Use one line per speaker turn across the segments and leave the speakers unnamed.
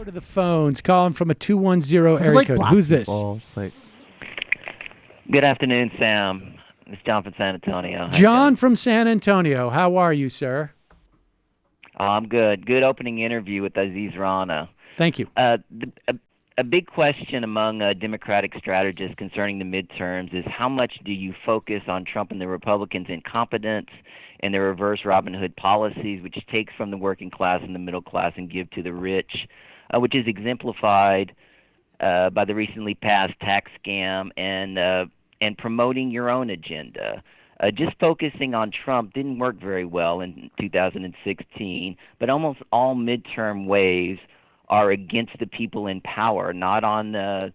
Go to the phones. Calling from a 210
'Cause
area
like
code.
black
Who's this?
people, it's like,
Good afternoon, Sam. It's John from San Antonio. How you
John
doing?
from San Antonio. How are you, sir?
I'm good. Good opening interview with Aziz Rana.
Thank you.
A big question among Democratic strategists concerning the midterms is how much do you focus on Trump and the Republicans' incompetence and their reverse Robin Hood policies, which takes from the working class and the middle class and give to the rich, which is exemplified by the recently passed tax scam and promoting your own agenda. Just focusing on Trump didn't work very well in 2016, but almost all midterm waves are against the people in power, not on the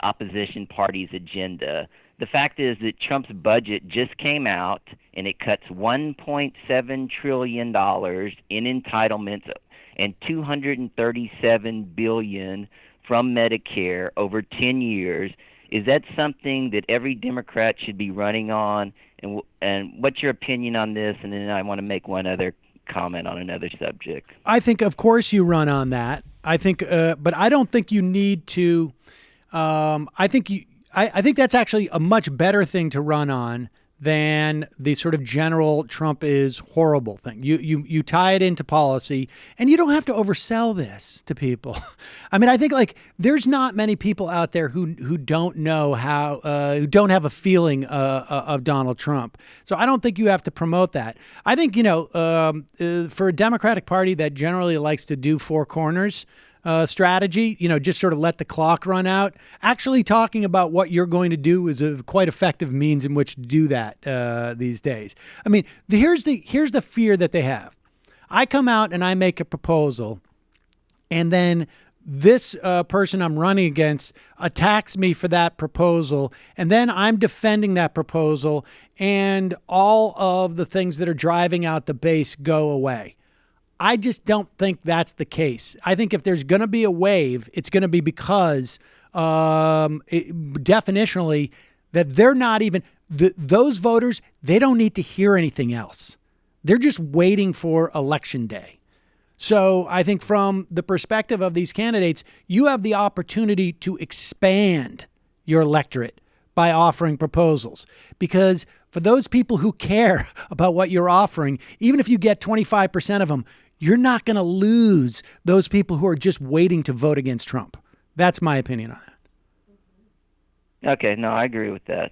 opposition party's agenda. The fact is that Trump's budget just came out, and it cuts $1.7 trillion in entitlements and $237 billion from Medicare over 10 years. Is that something that every Democrat should be running on? And what's your opinion on this? And then I want to make one other comment on another subject.
I think, of course, you run on that. I think, but I don't think you need to. I think that's actually a much better thing to run on than the sort of general Trump is horrible thing. You tie it into policy, and you don't have to oversell this to people. I mean, I think like there's not many people out there who don't know how who don't have a feeling of Donald Trump. So I don't think you have to promote that. I think for a Democratic Party that generally likes to do four corners strategy, just sort of let the clock run out. Actually talking about what you're going to do is a quite effective means in which to do that these days. I mean, here's the fear that they have. I come out and I make a proposal, and then this person I'm running against attacks me for that proposal, and then I'm defending that proposal, and all of the things that are driving out the base go away. I just don't think that's the case. I think if there's going to be a wave, it's going to be because definitionally that they're not even those voters. They don't need to hear anything else. They're just waiting for election day. So I think from the perspective of these candidates, you have the opportunity to expand your electorate by offering proposals, because for those people who care about what you're offering, even if you get 25% of them, you're not going to lose those people who are just waiting to vote against Trump. That's my opinion on that.
Okay, no, I agree with that.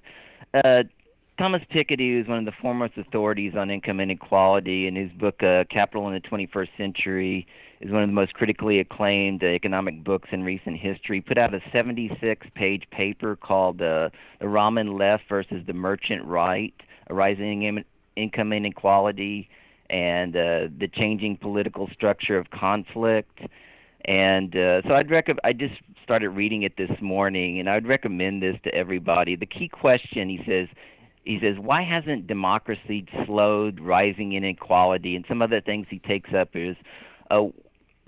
Thomas Piketty, who's one of the foremost authorities on income inequality, in his book Capital in the 21st Century, is one of the most critically acclaimed economic books in recent history, put out a 76-page paper called The Ramen Left versus the Merchant Right, a rising income inequality and the changing political structure of conflict. And so I just started reading it this morning, and I'd recommend this to everybody. The key question, he says, why hasn't democracy slowed rising inequality? And some other things he takes up is,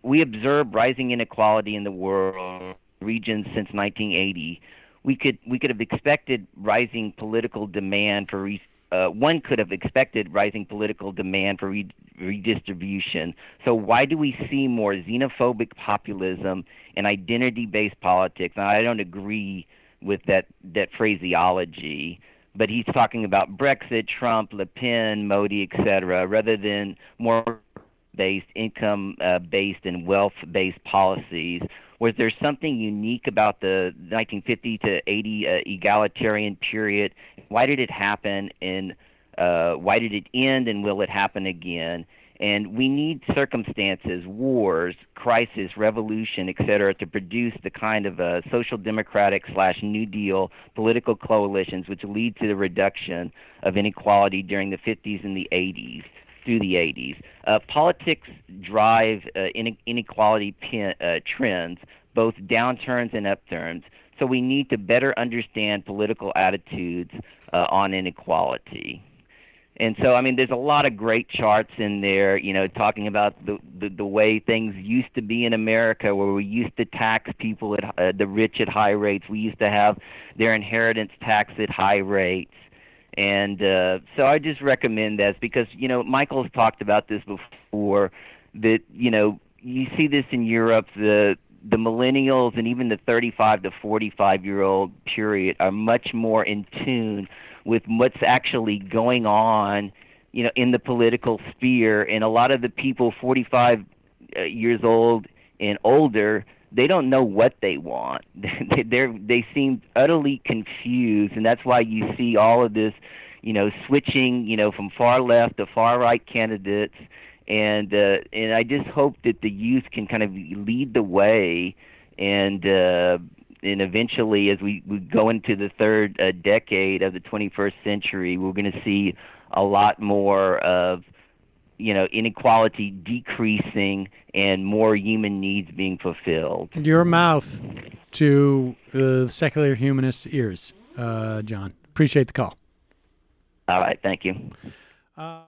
we observe rising inequality in the world regions since 1980. We could have expected rising political demand for one could have expected rising political demand for redistribution. So why do we see more xenophobic populism and identity-based politics? Now, I don't agree with that phraseology, but he's talking about Brexit, Trump, Le Pen, Modi, etc., rather than more based, income-based, and wealth-based policies. Was there something unique about the 1950 to 80 egalitarian period? Why did it happen, and why did it end, and will it happen again? And we need circumstances, wars, crisis, revolution, etc., to produce the kind of social democratic / New Deal political coalitions which lead to the reduction of inequality during the 50s and the 80s. Through the 80s. Politics drive inequality trends, both downturns and upturns, so we need to better understand political attitudes on inequality. And so, I mean, there's a lot of great charts in there, talking about the way things used to be in America, where we used to tax people, the rich at high rates. We used to have their inheritance tax at high rates. And so I just recommend this because, Michael's talked about this before, that, you see this in Europe. The millennials and even the 35 to 45-year-old period are much more in tune with what's actually going on, in the political sphere. And a lot of the people 45 years old and older, they don't know what they want. They seem utterly confused, and that's why you see all of this, switching, from far left to far right candidates. And I just hope that the youth can kind of lead the way, and eventually, as we go into the third decade of the 21st century, we're going to see a lot more of inequality decreasing and more human needs being fulfilled.
Your mouth to secular humanist ears, John. Appreciate the call.
All right, thank you.